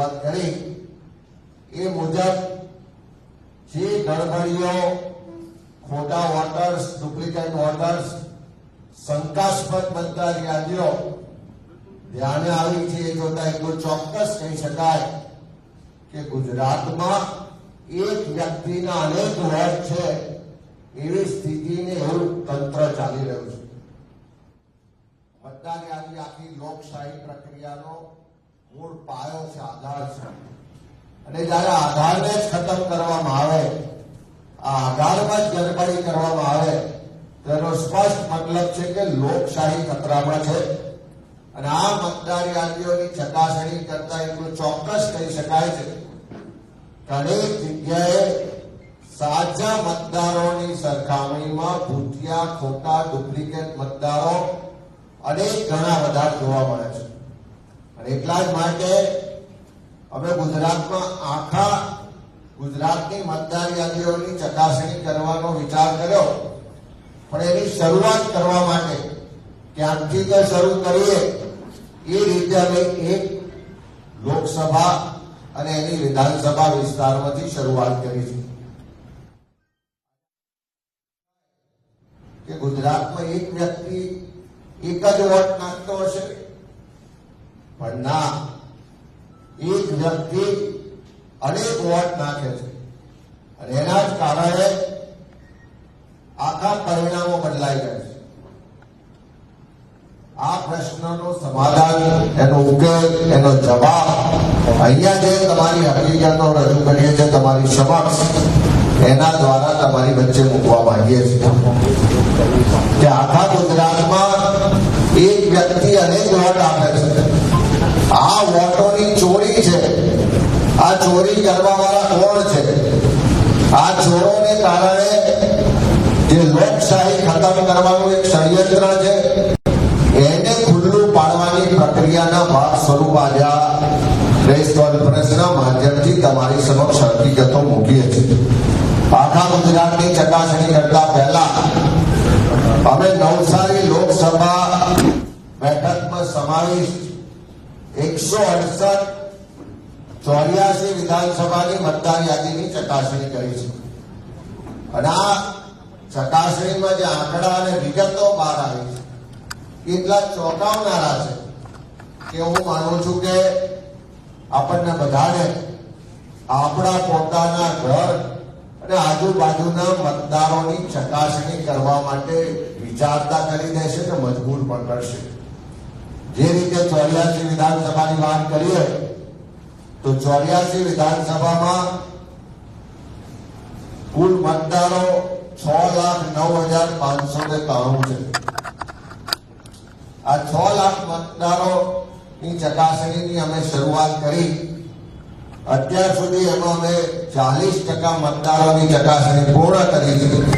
શરૂઆત કરી એ મુજબ જે ગડબડીઓ, ખોટા વોટર્સ, ડુપ્લિકેટ વોટર્સ, શંકાસ્પદ મતદાર યાદીઓ ધ્યાને આવી છે એ જોતા એટલું ચોક્કસ કહી શકાય કે ગુજરાતમાં એક વ્યક્તિના અનેક વોટ છે એવી સ્થિતિને એવું તંત્ર ચાલી રહ્યું છે. મતદાર યાદી આખી લોકશાહી પ્રક્રિયાનો મૂળ પાયો છે, આધાર છે. અને જયારે આધારને જ ખતમ કરવામાં આવે, આ આધારમાં જ ગડબડી કરવામાં આવે તો એનો સ્પષ્ટ મતલબ છે કે લોકશાહી ખતરામાં છે. અને આ મતદાર યાદીઓની ચકાસણી કરતા એટલું ચોક્કસ કહી શકાય છે કે અનેક જગ્યાએ સાચા મતદારોની સરખામણીમાં ભૂતિયા, ખોટા, ડુપ્લિકેટ મતદારો અનેક ઘણા વધારે જોવા મળે છે. અને એટલા જ માટે અમે ગુજરાતમાં આખા ગુજરાતની મતદાર યાદીઓની ચકાસણી કરવાનો વિચાર કર્યો. પણ એની શરૂઆત કરવા માટે ક્યાંકથી તો શરૂ કરીએ એ રીતે અમે એક લોકસભા અને એની વિધાનસભા વિસ્તારમાંથી શરૂઆત કરી છે કે ગુજરાતમાં એક વ્યક્તિ એક જ વોટ નાખતો હશે, પણ ના, એક વ્યક્તિ અનેક વોટ નાખે છે. અને એના જ કારણે આખા પરિણામો બદલાઈ ગયા છે. આ પ્રશ્નનો સમાધાન, એનો ઉકેલ, એનો જવાબ અહીંયા જે તમારી હકીકતો રજૂ કરીએ છીએ તમારી સમક્ષ, એના દ્વારા તમારી વચ્ચે મૂકવા માંગીએ છીએ કે આખા ગુજરાતમાં એક વ્યક્તિ અનેક વોટ આપે છે. આ વોટોની ચોરી છે. આ ચોરી કરવા વાળા કોણ છે? આ ચોરોને કારણે જે લોકશાહી ખતમ કરવાનું એક ષડયંત્ર છે એને ખુલ્લું પાડવાની પ્રક્રિયાના ભાગ સ્વરૂપ આજે પ્રેસ કોન્ફરન્સના માધ્યમથી તમારી સમક્ષ હકીકતો મૂકીએ છીએ. આખા ગુજરાતની ચકાસણી કરતા પહેલા અમે નવસારી લોકસભા બેઠકમાં સમાવિષ્ટ 168 વિધાનસભાની મતદાર યાદીની ચકાસણી કરી છે. અને આ ચકાસણીમાં જે આંકડા અને વિગતો બહાર આવી છે એટલા ચોંકાવનારા છે કે હું માનું છું કે આપણને બધાને આપણા પોતાના ઘર અને આજુબાજુના મતદારોની ચકાસણી કરવા માટે વિચારતા કરી દેશે કે મજબૂર પણ કરશે. જે રીતે 84 વિધાનસભાની વાત કરીએ તો 84 વિધાનસભામાં કુલ મતદારો 6,09,593 છે. આ 6 લાખ મતદારોની ચકાસણીની અમે શરૂઆત કરી. અત્યાર સુધી એમાં અમે 40% મતદારોની ચકાસણી પૂર્ણ કરી દીધી.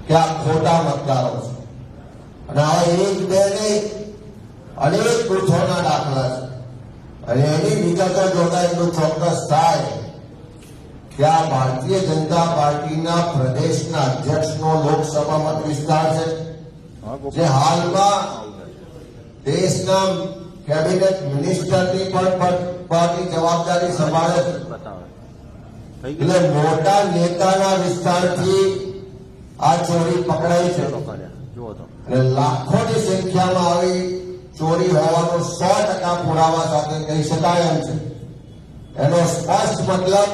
કે આ ખોટા મતદારો છે. અને આ એક બે નહીં, અનેક બૂથોના દાખલા છે. અને એની વિગતો જોતા એટલું ચોક્કસ થાય કે આ ભારતીય જનતા પાર્ટીના પ્રદેશના અધ્યક્ષનો લોકસભા મત વિસ્તાર છે, જે હાલમાં દેશના કેબિનેટ મિનિસ્ટરની પણ જવાબદારી સંભાળે છે. એટલે મોટા નેતાના વિસ્તારથી આ ચોરી પકડાઈ છે. અને લાખોની સંખ્યામાં આવી ચોરી હોવાનો 100% પુરાવા સાથે કહી શકાય એમ છે. એનો સ્પષ્ટ મતલબ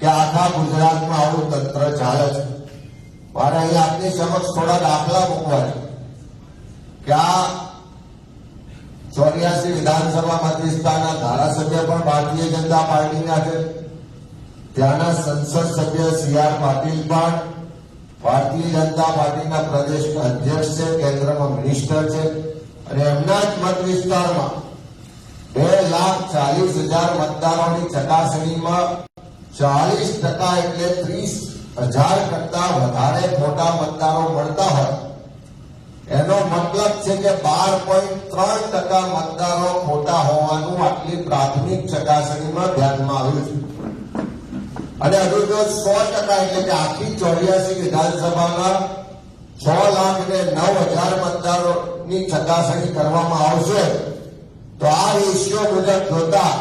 કે આખા ગુજરાતમાં આવું તંત્ર ચાલે છે. મારે અહીંયા આપની સમક્ષ થોડા દાખલા મૂકવા છે કે આ 84 વિધાનસભા મત વિસ્તારના ધારાસભ્ય પણ ભારતીય જનતા પાર્ટીના છે. ત્યાંના સંસદ સભ્ય CR પાટીલ પણ ભારતીય જનતા પાર્ટીના પ્રદેશના અધ્યક્ષ છે, કેન્દ્રમાં મિનિસ્ટર છે અને એમના જ મત વિસ્તારમાં 2,40,000 મતદારોની ચકાસણીમાં 40% એટલે 30,000 કરતા વધારે ખોટા મતદારો મળતા હોય એનો મતલબ છે કે 12.3% મતદારો ખોટા હોવાનું આટલી પ્રાથમિક ચકાસણીમાં ધ્યાનમાં આવ્યું છે. અને હજુ જો 100% એટલે કે આખી 84 વિધાનસભામાં 6,09,000 મતદારોની ચકાસણી કરવામાં આવશે તો આ રેશિયો મુજબ જોતા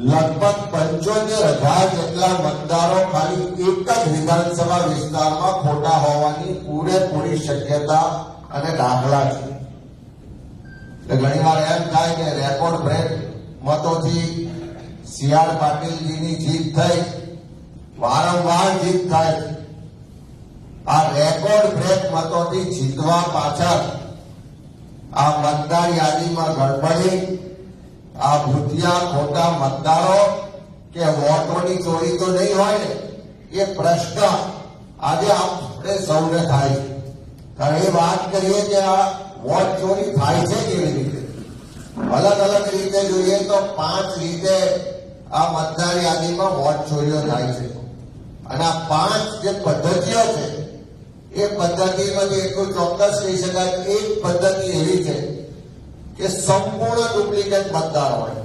લગભગ 75,000 જેટલા મતદારો ખાલી એક જ વિધાનસભા વિસ્તારમાં ખોટા હોવાની પૂરેપૂરી શક્યતા અને દાખલા છે. ઘણી વાર એમ થાય કે રેકોર્ડ બ્રેક મતોથી CR પાટીલજીની જીત થઈ, વારંવાર જીત થાય. આ રેકોર્ડ બ્રેક મતોથી જીતવા પાછળ આ મતદાર યાદીમાં ગડબડી, આ ભૂતિયા ખોટા મતદારો કે વોટોની ચોરી તો નહીં હોય ને એ પ્રશ્ન આજે આપણે સૌને થાય છે. કારણ એ વાત કરીએ કે આ વોટ ચોરી થાય છે કેવી રીતે, અલગ અલગ રીતે જોઈએ તો 5 રીતે આ મતદાર યાદીમાં વોટ ચોરીઓ થાય છે. અને આ 5 જે પદ્ધતિઓ છે એ પદ્ધતિમાંથી એટલું ચોક્કસ કહી શકાય એક પદ્ધતિ એવી છે કે સંપૂર્ણ ડુપ્લિકેટ મતદાર હોય.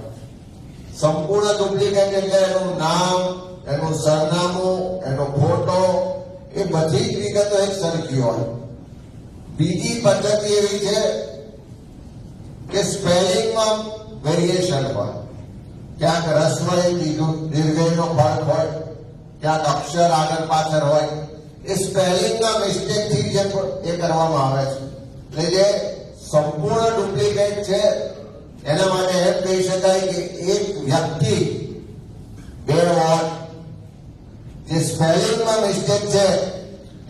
સંપૂર્ણ ડુપ્લિકેટ એટલે એનું નામ, એનું સરનામું, એનો ફોટો, એ બધી જ વિગતો એક સરખી હોય. બીજી પદ્ધતિ એવી છે કે સ્પેલિંગમાં વેરિએશન હોય, ક્યાંક રસ્વઈ દીર્ઘઈનો ફરક હોય, ક્યાંક અક્ષર આગળ પાછળ હોય. એ સ્પેલિંગના મિસ્ટેકથી જે એ કરવામાં આવે છે. એટલે જે સંપૂર્ણ ડુપ્લિકેટ છે એના માટે એમ કહી શકાય કે એક વ્યક્તિ 2 વોટ. જે સ્પેલિંગમાં મિસ્ટેક છે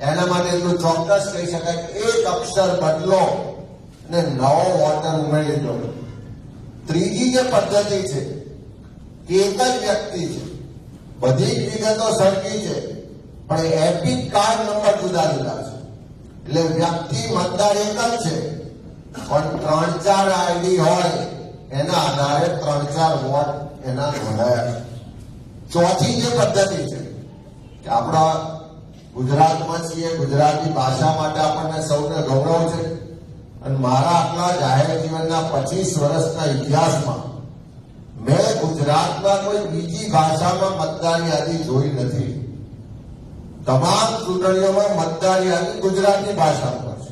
એના માટે એટલું ચોક્કસ કહી શકાય કે એક અક્ષર બદલો અને નવો વોટર ઉમેરી દો. ત્રીજી જે પદ્ધતિ છે કે એક જ વ્યક્તિ છે, બધી જ વિગતો સરખી છે પણ એપિક કાર્ડ નંબર જુદા જુદા છે. એટલે વ્યક્તિ મતદાર એક જ છે પણ 3-4 આઈડી હોય એના આધારે 3-4 વોટ એના નોંધાયા છે. ચોથી જે પદ્ધતિ છે કે આપણા ગુજરાતમાં છીએ, ગુજરાતી ભાષા માટે આપણને સૌને ગૌરવ છે અને મારા આટલા જાહેર જીવનના 25 વર્ષના ઇતિહાસમાં મેં ગુજરાતમાં કોઈ બીજી ભાષામાં મતદાર યાદી જોઈ નથી. તમામ ચૂંટણીઓમાં મતદાર યાદી ગુજરાતી ભાષામાં છે.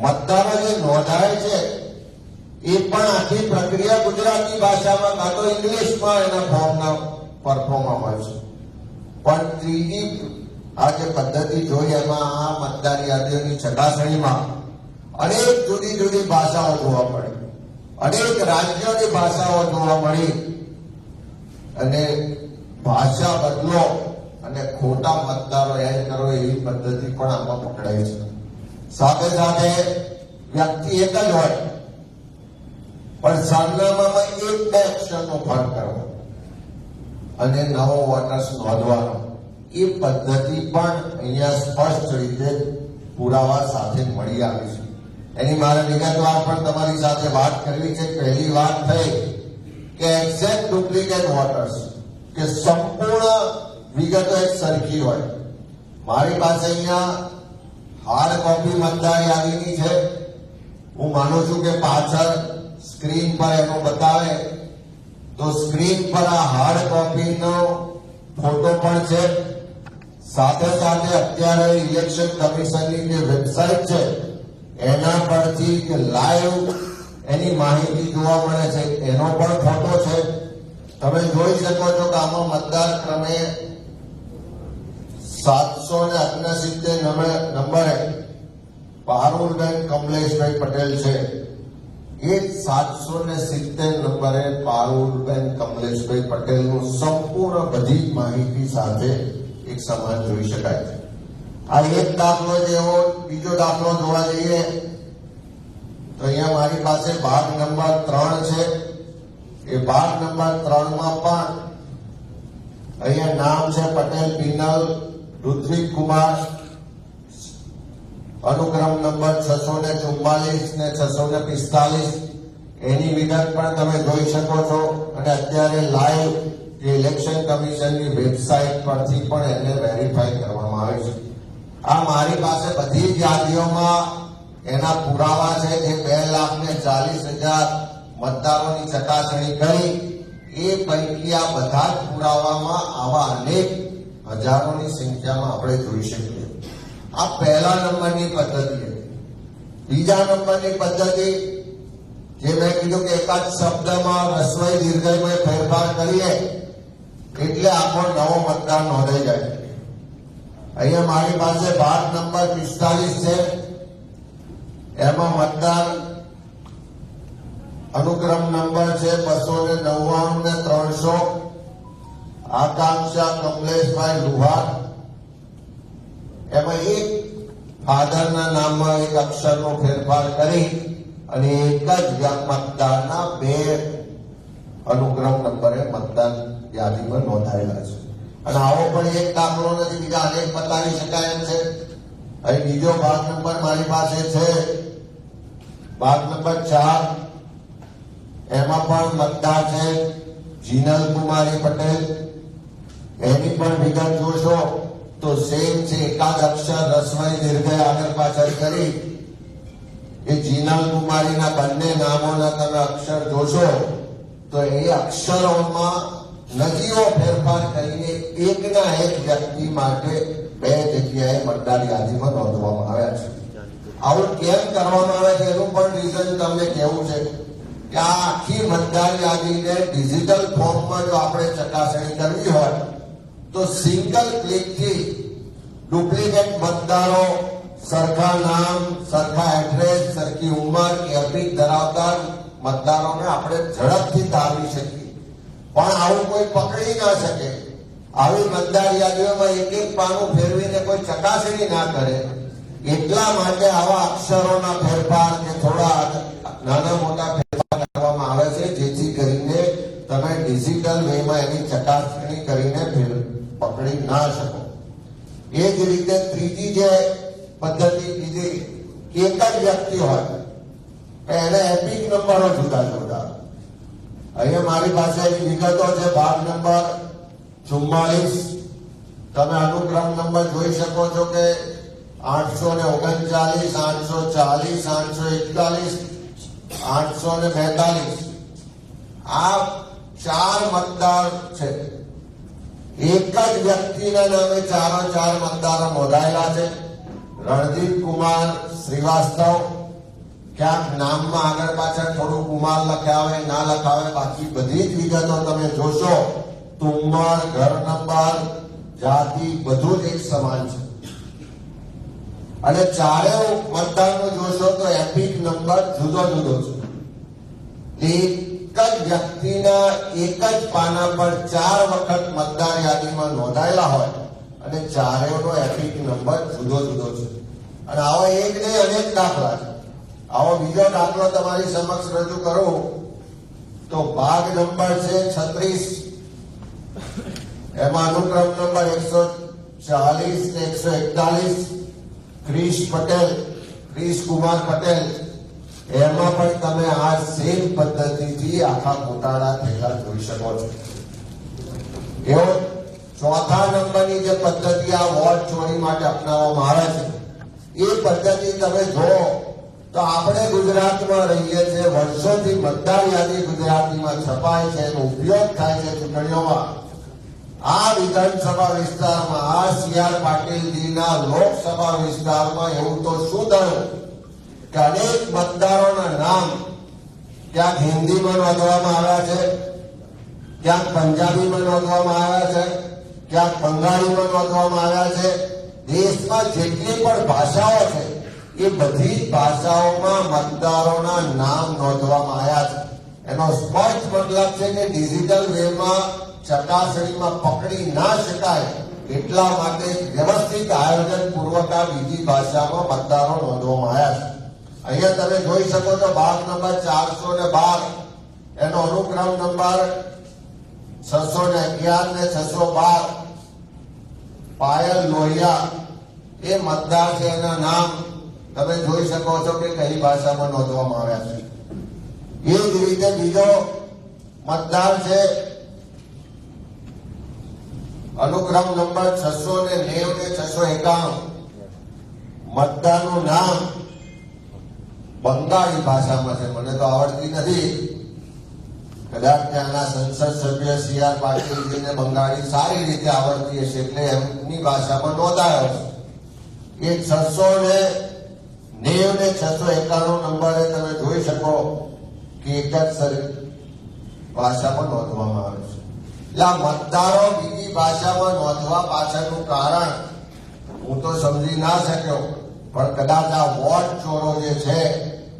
મતદારો જે નોંધાય છે એ પણ આખી પ્રક્રિયા ગુજરાતી ભાષામાં કાં તો ઇંગ્લિશમાં એના ફોર્મના પરફોર્મમાં હોય છે. પણ ત્રીજી આ જે પદ્ધતિ જોઈ એમાં આ મતદાર યાદીઓની ચકાસણીમાં અનેક જુદી જુદી ભાષાઓ જોવા મળી, અનેક રાજ્યોની ભાષાઓ જોવા મળી અને ભાષા બદલો અને ખોટા મતદારો એડ કરો એવી પદ્ધતિ પણ આમાં પકડાય છે. સાથે સાથે વ્યક્તિ એક જ હોય પણ સરનામામાં 1-2 અક્ષરનો ફરક કરવો અને નવો વોટર્સ નોંધવાનો એ પદ્ધતિ પણ અહીંયા સ્પષ્ટ રીતે પુરાવા સાથે મળી આવી છે. એની મારે વિગતવાર પણ તમારી સાથે વાત કરવી છે. પહેલી વાત થઈ કે એક્ઝેક્ટ ડુપ્લિકેટ વોટર્સ કે સંપૂર્ણ વિગતો એક સરખી હોય. મારી પાસે અહીંયા હાર્ડ કોપી મતદાર યાદીની છે. હું માનું છું કે પાછળ સ્ક્રીન પર એનો બતાવે તો સ્ક્રીન પર આ હાર્ડ કોપીનો ફોટો પણ છે. સાથે સાથે અત્યારે ઇલેક્શન કમિશનની જે વેબસાઇટ છે એના પરથી કે લાઈવ એની માહિતી જોવા મળે છે એનો પણ ફોટો છે. તમે જોઈ શકો છો કે આમાં મતદાર ક્રમે 769 નંબરે પારુલબેન કમલેશભાઈ પટેલ છે. એ 770 નંબરે પારુલબેન કમલેશભાઈ પટેલનું સંપૂર્ણ બધી માહિતી સાથે એક સમાન જોઈ શકાય છે. આ એક દાખલો જેવો બીજો દાખલો જોવા જઈએ તો અહીંયા મારી પાસે ભાગ નંબર 3 છે. એ ભાગ નંબર 3 માં પણ અહીંયા નામ છે પટેલ પિનલ ઋત્વિક કુમાર, અનુક્રમ નંબર 644 ને 645 એની વિગત પણ તમે જોઈ શકો છો અને અત્યારે લાઈવ જે ઇલેક્શન કમિશનની વેબસાઇટ પરથી પણ એને વેરીફાઈ કરવામાં આવે છે. આ મારી પાસે બધી જ યાદીઓમાં એના પુરાવા છે જે 2,40,000 મતદારોની ચકાસણી કરી એ પૈકી આ બધા જ પુરાવામાં આવા અનેક હજારોની સંખ્યામાં આપણે જોઈ શકીએ. આ પહેલા નંબરની પદ્ધતિ છે. બીજા નંબરની પદ્ધતિ જે મેં કીધું કે એકાદ શબ્દમાં રસ્વઈ દીર્ઘઈમાં ફેરફાર કરીએ એટલે આખો નવો મતદાર નોંધાઈ જાય. અહીંયા મારી પાસે ભાગ નંબર 45 છે. એમાં મતદાર અનુક્રમ નંબર છે 299 ને 300. આકાંક્ષા કમલેશભાઈ લુહાર. એમાં એક ફાધરના નામમાં એક અક્ષરનો ફેરફાર કરી અને એક જ મતદારના 2 અનુક્રમ નંબરે મતદાન યાદીમાં નોંધાયેલા છે. અને આવો પણ એક દાખલો નથી, બીજા અનેક બતાવી શકાય એમ છે. અહીં બીજો ભાગ નંબર મારી પાસે છે, ભાગ નંબર 4. એમાં પણ મતદાર છે જીનલ કુમારી પટેલ. એની પણ વિગત જોશો તો સેમ છે, એકાદ અક્ષર રસ્વઈ દીર્ઘ આગળ પાછળ કરી એ જીનલ કુમારીના બંને નામોના તમે અક્ષર જોશો તો એ અક્ષરોમાં નજીવો ફેરફાર કરીને એકના એક વ્યક્તિ માટે 2 જગ્યાએ મતદાર યાદીમાં નોંધવામાં આવ્યા છે. આવું કેમ કરવામાં આવે છે એનું પણ રીઝન તમને કહેવું છે કે આ આખી મતદાર યાદીને ડિજિટલ ફોર્મમાં જો આપણે ચકાસણી કરવી હોય તો સિંગલ ક્લિકથી ડુપ્લિકેટ મતદારો, સરખા નામ, સરખા એડ્રેસ, સરખી ઉંમર કે એપિક ધરાવતા મતદારોને આપણે ઝડપથી તારવી શકીએ. પણ આવું કોઈ પકડી ના શકે. આવી મતદાર યાદીઓમાં એક એક પાનું ફેરવીને કોઈ ચકાસણી ના કરે એટલા માટે આવા અક્ષરોના ફેરફાર કે થોડા નાના મોટા ફેરફાર કરવામાં આવે છે, જેથી કરીને તમે ડિજિટલ વેમાં એની ચકાસણી કરીને પકડી ના શકો. એ જ રીતે ત્રીજી જે પદ્ધતિ કીધી, એક જ વ્યક્તિ હોય એને એપિક નંબરો જુદા જુદા. અહીંયા મારી પાસે વિગતો છે, ભાગ નંબર 44. તમે અનુક્રમ નંબર જોઈ શકો છો કે 839, 840, 841, 842. આ 4 મતદાર છે. એક જ વ્યક્તિના નામે 4 મતદારો નોંધાયેલા છે. રણદીપ કુમાર શ્રીવાસ્તવ. ક્યાંક નામમાં આગળ પાછળ થોડું કુમાર લખ્યા હોય, ના લખાવે, બાકી બધી જ વિગતો તમે જોશો તો ઉંમર, ઘર નંબર, જાતિ બધું જ એક સમાન છે. અને 4 મતદારનો જોશો તો એપિક નંબર જુદો જુદો છે. એક જ વ્યક્તિના એક જ પાના પર 4 વખત મતદાર યાદીમાં નોંધાયેલા હોય અને 4નો એપિક નંબર જુદો જુદો છે. અને આવો એક નહીં અનેક દાખલા છે. આવો બીજો દાખલો તમારી સમક્ષ રજૂ કરું તો ભાગ નંબર છે 36. એમાં અનુક્રમ નંબર 140 ને 141. ક્રિશ પટેલ, ક્રિશ કુમાર પટેલ. એમાં પણ તમે આ સેમ પદ્ધતિથી આખા ગોટાળા થયેલા જોઈ શકો છો. એવો 4થા નંબરની જે પદ્ધતિ આ વોટ ચોરી માટે અપનાવવામાં આવે છે એ પદ્ધતિ તમે જો તો આપણે ગુજરાતમાં રહીએ છીએ, વર્ષોથી મતદાર યાદી ગુજરાતીમાં છપાય છે, એનો ઉપયોગ થાય છે ચૂંટણીઓમાં. આ વિધાનસભા વિસ્તારમાં, આ સી.આર. પાટીલજીના લોકસભા વિસ્તારમાં એવું તો શું થયું કે અનેક મતદારોના નામ ક્યાંક હિન્દીમાં નોંધવામાં આવ્યા છે, ક્યાંક પંજાબીમાં નોંધવામાં આવ્યા છે, ક્યાંક બંગાળીમાં નોંધવામાં આવ્યા છે. દેશમાં જેટલી પણ ભાષાઓ છે એ બધી જ ભાષાઓમાં મતદારોના નામ નોંધવામાં આવ્યા છે. એનો સ્પષ્ટ મતલબ છે કે ડિજિટલ વેમાં ચકાસણીમાં પકડી ના શકાય એટલા માટે વ્યવસ્થિત આયોજન પૂર્વક આ બીજી ભાષામાં મતદારો નોંધવામાં આવ્યા છે. અહીંયા તમે જોઈ શકો છો ભાગ નંબર 412. એનો અનુક્રમ નંબર 611 ને 612. પાયલ લોહિયા એ મતદાર છે. એના નામ તમે જોઈ શકો છો કે કઈ ભાષામાં નોંધવામાં આવ્યા છે. એ જ રીતે બીજો મતદાર છે અનુક્રમ નંબર 690 ને 691. મતદારનું નામ બંગાળી ભાષામાં છે, મને તો આવડતી નથી. કદાચ ત્યાંના સંસદ સભ્ય સી.આર. પાટીલજીને બંગાળી સારી રીતે આવડતી હશે એટલે એમની ભાષામાં નોંધાયો છે. એ 690 ને 691 નંબરે તમે જોઈ શકો કે એક જ ભાષામાં નોંધવામાં આવે છે. એટલે આ મતદારો બીજી ભાષામાં નોંધવા પાછળનું કારણ હું તો સમજી ના શક્યો, પણ કદાચ આ વોટ ચોરો જે છે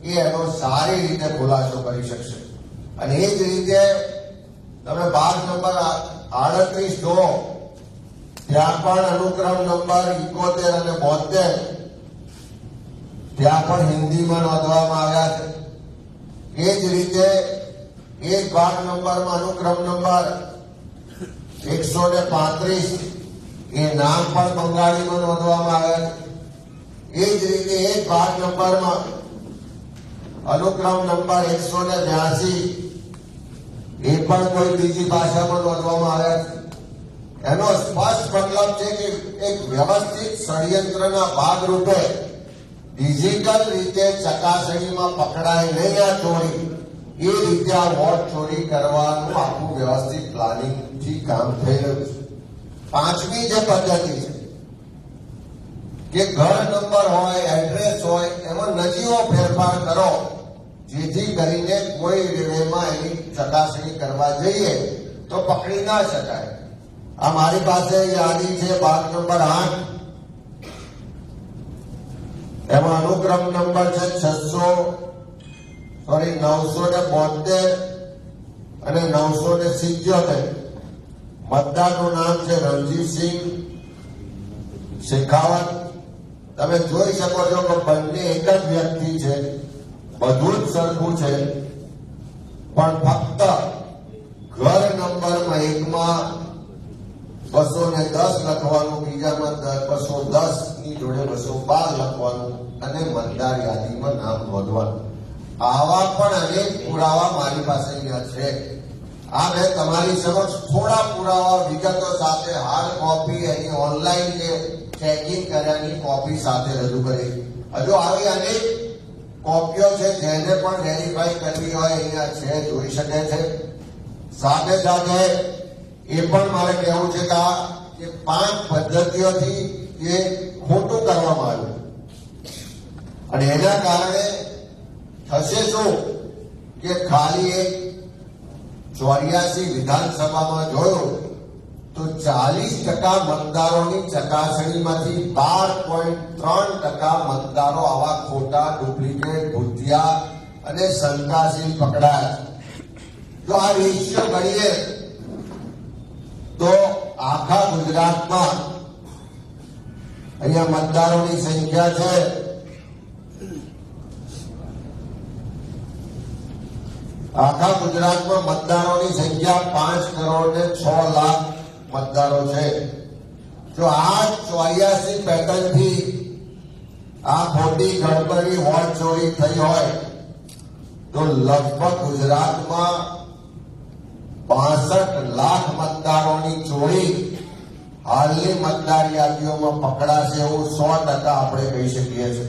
એ એનો સારી રીતે ખુલાસો કરી શકશે. અને એ જ રીતે તમે ભાગ નંબર 38 જુઓ, ત્યાં પણ અનુક્રમ નંબર 71 અને 72 ત્યાં પણ હિન્દીમાં નોંધવામાં આવ્યા છે. એ જ રીતે એક ભાગ નંબરમાં અનુક્રમ નંબર 135 એ નામ પણ બંગાળીમાં નોંધવામાં આવ્યા છે. એ જ રીતે એક ભાગ નંબરમાં અનુક્રમ નંબર 182 એ પણ કોઈ બીજી ભાષામાં નોંધવામાં આવ્યા છે. એનો સ્પષ્ટ મતલબ છે કે એક વ્યવસ્થિત ષડયંત્રના ભાગરૂપે ડિજિટલ રીતે ચકાસણીમાં પકડાય નહીં આ ચોરી, એ રીતે આ વોટ ચોરી કરવાનું આખું વ્યવસ્થિત પ્લાનિંગથી કામ થઈ રહ્યું છે. પાંચમી જે પદ્ધતિ છે કે ઘર નંબર હોય, એડ્રેસ હોય, એમાં નજીવો ફેરફાર કરો જેથી કરીને કોઈ રેલવેમાં એની ચકાસણી કરવા જઈએ તો પકડી ના શકાય. આ મારી પાસે યાદી છે ભાગ નંબર 8, એમાં અનુક્રમ નંબર છે 972 અને 977. મતદારનું નામ છે રણજીતસિંહ શેખાવત. તમે જોઈ શકો છો કે બંને એક જ વ્યક્તિ છે, બધું જ સરખું છે, પણ ફક્ત ઘર નંબરમાં એકમાં 210 લખવાનું, બીજામાં 210 ની જોડે 212 લખવાનું અને મતદાર યાદીમાં નામ નોંધવાનું. આવા પણ અનેક પુરાવા મારી પાસે અહીંયા છે. આ મેં તમારી સમક્ષ થોડા પુરાવા વિગતો સાથે હાર્ડ કોપી એની ઓનલાઈન જે ચેકિંગ કર્યાની કોપી સાથે રજૂ કરી. હજુ આવી અનેક કોપીઓ છે જેને પણ વેરીફાઈ કરવી હોય અહીંયા છે, જોઈ શકે છે. સાથે સાથે એ પણ મારે કહેવું છે કે આ 5 પદ્ધતિઓથી એ ખોટું કરવામાં આવ્યું અને એના કારણે થશે શું કે ખાલી એક 84 વિધાનસભામાં જોયું તો 40% મતદારોની ચકાસણીમાંથી 12.3% મતદારો આવા ખોટા, ડુપ્લિકેટ, ભૂતિયા અને શંકાશીલ પકડાયા. જો આ રેશિયો ગણીએ તો આખા ગુજરાતમાં અહીંયા મતદારોની સંખ્યા છે આખા ગુજરાતમાં મતદારોની સંખ્યા 5,06,00,000 મતદારો છે. જો આ 84 પેટર્નથી આ ખોટી ગડબડી વોટ ચોરી થઈ હોય તો લગભગ ગુજરાતમાં 62 લાખ મતદારોની ચોરી હાલની મતદાર યાદીઓમાં પકડાશે એવું 100% આપણે કહી શકીએ છીએ.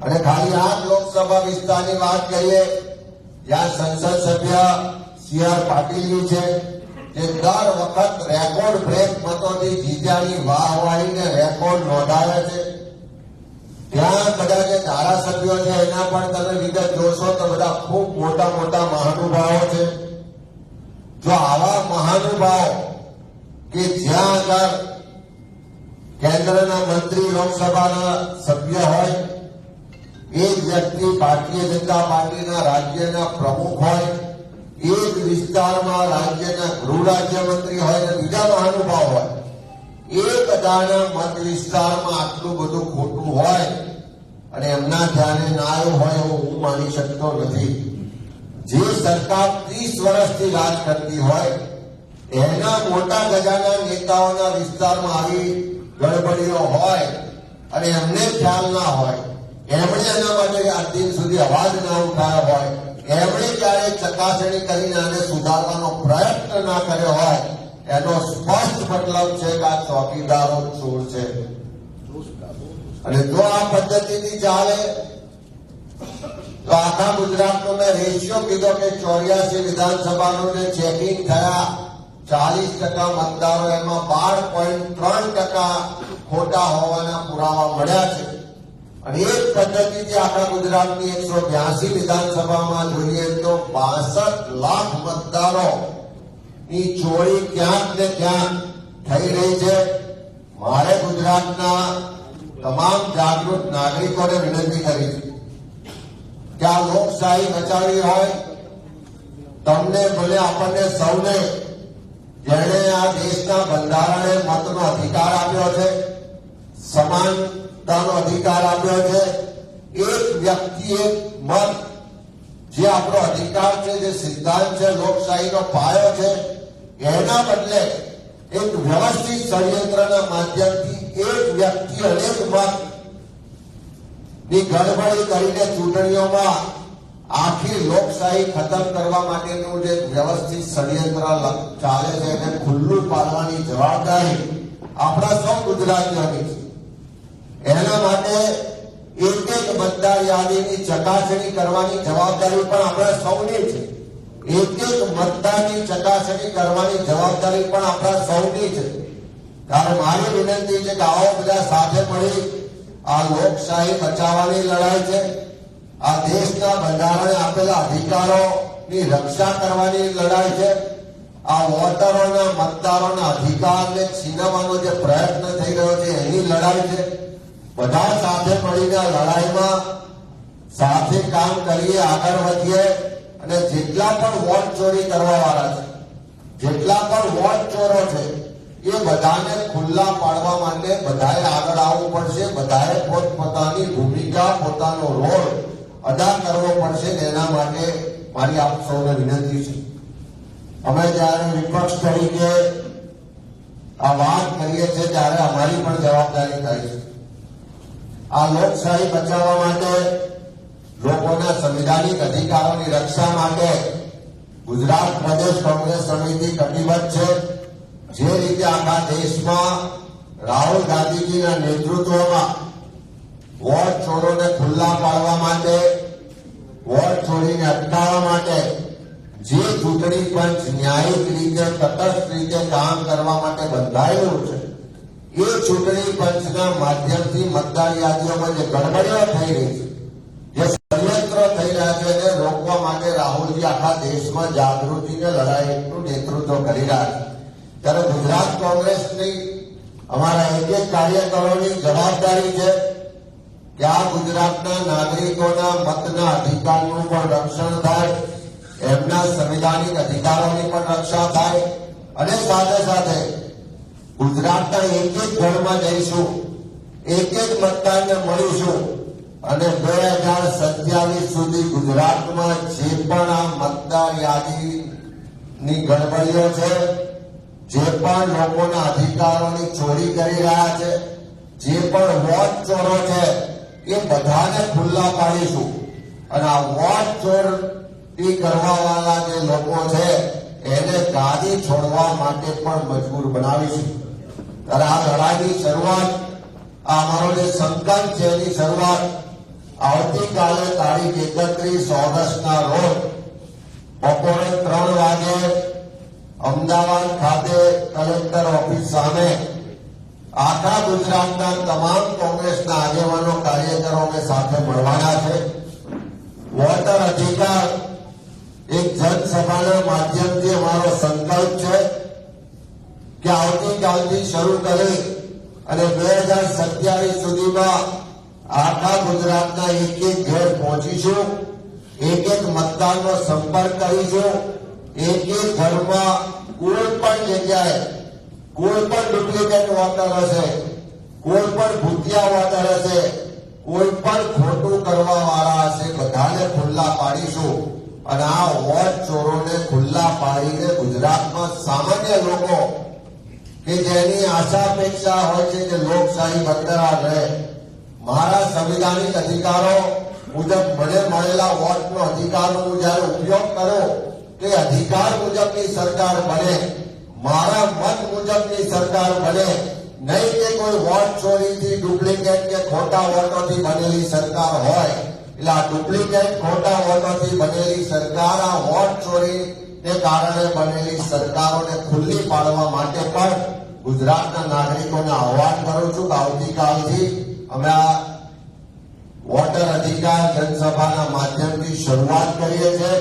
અને ખાલી આ લોકસભા વિસ્તારની વાત કરીએ, જ્યાં સંસદ સભ્ય સી.આર. પાટીલજી છે જે દર વખત રેકોર્ડ બ્રેક મતોથી જીત્યાની વાહવાહીને રેકોર્ડ નોંધાવે છે. ત્યાં બધા જે ધારાસભ્યો છે એના પણ તમે વિગત જોશો તો બધા ખૂબ મોટા મોટા મહાનુભાવો છે. જો આવા મહાનુભાવો કે જ્યાં આગળ કેન્દ્રના મંત્રી, લોકસભાના સભ્ય હોય, એ જ વ્યક્તિ ભારતીય જનતા પાર્ટીના રાજ્યના પ્રમુખ હોય, એ જ વિસ્તારમાં રાજ્યના ગૃહ રાજ્યમંત્રી હોય અને બીજા મહાનુભાવ હોય, એ બધાના મત વિસ્તારમાં આટલું બધું ખોટું હોય અને એમના ધ્યાને ના આવ્યું હોય એવું હું માની શકતો નથી. જે સરકાર 30 વર્ષથી રાજ કરતી હોય એના મોટા ગજાના નેતાઓના વિસ્તારમાં આવી ગડબડીઓ હોય અને એમને ખ્યાલ ના હોય એમણે એના માટે આજ દિન સુધી અવાજ ના ઉઠાવ્યો હોય, એમણે ક્યારેય ચકાસણી કરીને આને સુધારવાનો પ્રયત્ન ના કર્યો હોય, એનો સ્પષ્ટ મતલબ છે કે આ ચોકીદારો ચોર છે. અને જો આ પદ્ધતિથી ચાલે તો આખા ગુજરાતનો મેં રેશિયો કીધો કે 84 વિધાનસભાનું જે ચેકિંગ થયા 40% મતદારો એમાં 12.3% ખોટા હોવાના પુરાવા મળ્યા છે. અને એ પદ્ધતિથી આખા ગુજરાતની 182 વિધાનસભામાં જોઈએ તો 62 લાખ મતદારો ની ચોરી ક્યાંક ને ક્યાંક થઈ રહી છે. મારે ગુજરાતના તમામ જાગૃત નાગરિકોને વિનંતી કરી છે કે આ લોકશાહી બચાવવી હોય, તમને ભલે આપણને સૌને જેણે આ દેશના બંધારણે મતનો અધિકાર આપ્યો છે, સમાનતાનો અધિકાર આપ્યો છે, એક વ્યક્તિ એક મત જે આપણો અધિકાર છે, જે સિદ્ધાંત છે, લોકશાહીનો પાયો છે, એના બદલે એક વ્યવસ્થિત ષડયંત્રના માધ્યમથી એક વ્યક્તિ અનેક મત ની ગડબડી કરીને ચૂંટણીઓમાં આખી લોકશાહી ખતમ કરવા માટેનું જે વ્યવસ્થિત ષડયંત્ર ચાલે છે એને ખુલ્લું પાડવાની જવાબદારી આપણા સૌ ગુજરાતીઓની છે. એના માટે એક એક મતદાર યાદીની ચકાસણી કરવાની જવાબદારી પણ આપણા સૌની છે. એક એક મતદારની ચકાસણી કરવાની જવાબદારી પણ આપણા સૌની છે. ત્યારે મારી વિનંતી છે કે આવો બધા સાથે મળી આ લોકશાહી બચાવવાની લડાઈ છે, આ દેશના બંધારણે આપેલા અધિકારોની રક્ષા કરવાની લડાઈ છે, આ વોટરોના મતદારોના અધિકારને છીનવવાનો જે પ્રયત્ન થઈ રહ્યો છે એની લડાઈ છે. બધા સાથે મળીને આ લડાઈમાં સાથે કામ કરીએ, આગળ વધીએ અને જેટલા પણ વોટ ચોરી કરવા વાળા છે, જેટલા પણ વોટ ચોરો છે એ બધાને ખુલ્લા પાડવા માટે બધાએ આગળ આવવું પડશે. બધાએ પોતપોતાની ભૂમિકા, પોતાનો રોલ અદા કરવો પડશે. એના માટે મારી આપ સૌને વિનંતી છે, અમે જ્યારે વિપક્ષ તરીકે આ વાત કરીએ છીએ ત્યારે અમારી પણ જવાબદારી થાય છે. આ લોકશાહી બચાવવા માટે, લોકોના સંવિધાનિક અધિકારોની રક્ષા માટે ગુજરાત પ્રદેશ કોંગ્રેસ સમિતિ કટિબદ્ધ છે. જે રીતે આખા દેશમાં રાહુલ ગાંધીજીના નેતૃત્વમાં વોટ ચોરોને ખુલ્લા પાડવા માટે, વોટ ચોરીને અટકાવવા માટે જે ચૂંટણી પંચ ન્યાયિક રીતે, તટસ્થ રીતે કામ કરવા માટે બંધાયેલું છે, એ ચૂંટણી પંચના માધ્યમથી મતદાર યાદીઓમાં જે ગડબડીઓ થઈ રહી છે, જે ષડયંત્રો થઈ રહ્યા છે એને રોકવા માટે રાહુલજી આખા દેશમાં જાગૃતિને લડાઈનું નેતૃત્વ કરી રહ્યા છે. ત્યારે ગુજરાત કોંગ્રેસની અમારા એક એક કાર્યકરોની જવાબદારી છે કે આ ગુજરાતના નાગરિકોના મતના અધિકારનું પણ રક્ષણ થાય, એમના સંવિધાનિક અધિકારોની પણ રક્ષા થાય અને સાથે સાથે ગુજરાતના એક એક ઘરમાં જઈશું, એક એક મતદારને મળીશું અને 2027 સુધી ગુજરાતમાં જે પણ આ મતદાર યાદીની ગડબડીઓ છે, જે પણ લોકોના અધિકારોની ચોરી કરી રહ્યા છે, જે પણ વોટ ચોરો છે, એ બધાને ખુલ્લા પાડીશું અને આ વોટ ચોરી કરવા વાળા જે લોકો છે એને ગાદી છોડવા માટે પણ મજબૂર બનાવીશું. ત્યારે આ લડાઈની શરૂઆત, આ અમારો જે સંકલ્પ છે એની શરૂઆત આવતીકાલે તારીખ 31 ઓગસ્ટના રોજ બપોરે 3 વાગે અમદાવાદ ખાતે કલેક્ટર ઓફિસ સામે આખા ગુજરાતના તમામ કોંગ્રેસના આગેવાનો, કાર્યકરો અમે સાથે મળવાના છે. વોટર અધિકાર એક જનસભાના માધ્યમથી અમારો સંકલ્પ છે કે આવતીકાલથી શરૂ કરી અને 2027 સુધીમાં આખા ગુજરાતના એક એક ઘેર પહોંચીશું, એક એક મતદારનો સંપર્ક કરીશું, એક એક ઘરમાં કોઈ પણ જગ્યાએ કોઈ પણ ડુપ્લિકેટ વોટર હશે, કોઈ પણ ભૂતિયા વોટર હશે, કોઈ પણ ખોટું કરવા વાળા હશે, બધાને ખુલ્લા પાડીશું અને આ વોટ ચોરોને ખુલ્લા પાડીને ગુજરાતમાં સામાન્ય લોકો કે જેની આશા અપેક્ષા હોય છે કે લોકશાહી બરકરાર રહે, મારા સંવિધાનિક અધિકારો મુજબ મને મળેલા વોટનો અધિકારનો હું જ્યારે ઉપયોગ કરું તે અધિકાર મુજબની સરકાર બને, મારા મત મુજબની સરકાર બને, નહીં કે કોઈ વોટ ચોરીથી ડુપ્લિકેટ કે ખોટા વોટોથી બનેલી સરકાર હોય. એટલે આ ડુપ્લિકેટ ખોટા વોટોથી બનેલી સરકાર, આ વોટ ચોરીને કારણે બનેલી સરકારોને ખુલ્લી પાડવા માટે પણ ગુજરાતના નાગરિકોને આહ્વાન કરું છું કે આવતીકાલથી અમે આ વોટર અધિકાર જનસભાના માધ્યમથી શરૂઆત કરીએ છીએ.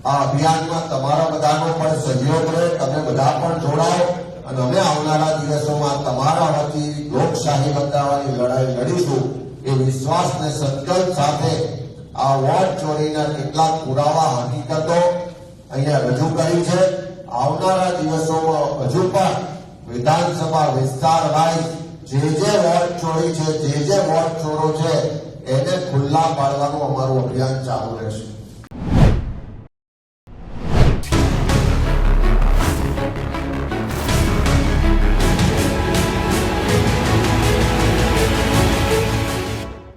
આ અભિયાનમાં તમારા બધાનો પણ સહયોગ રહે, તમે બધા પણ જોડાઓ અને અમે આવનારા દિવસોમાં તમારા વતી લોકશાહી બચાવવાની લડાઈ લડીશું એ વિશ્વાસને સંકલ્પ સાથે આ વોટ ચોરીના કેટલાક પુરાવા હકીકતો અહીંયા રજૂ કરી છે. આવનારા દિવસોમાં હજુ પણ વિધાનસભા વિસ્તાર વાઇઝ જે વોટ ચોરી છે, જે વોટ ચોરો છે એને ખુલ્લા પાડવાનું અમારું અભિયાન ચાલુ રહેશે.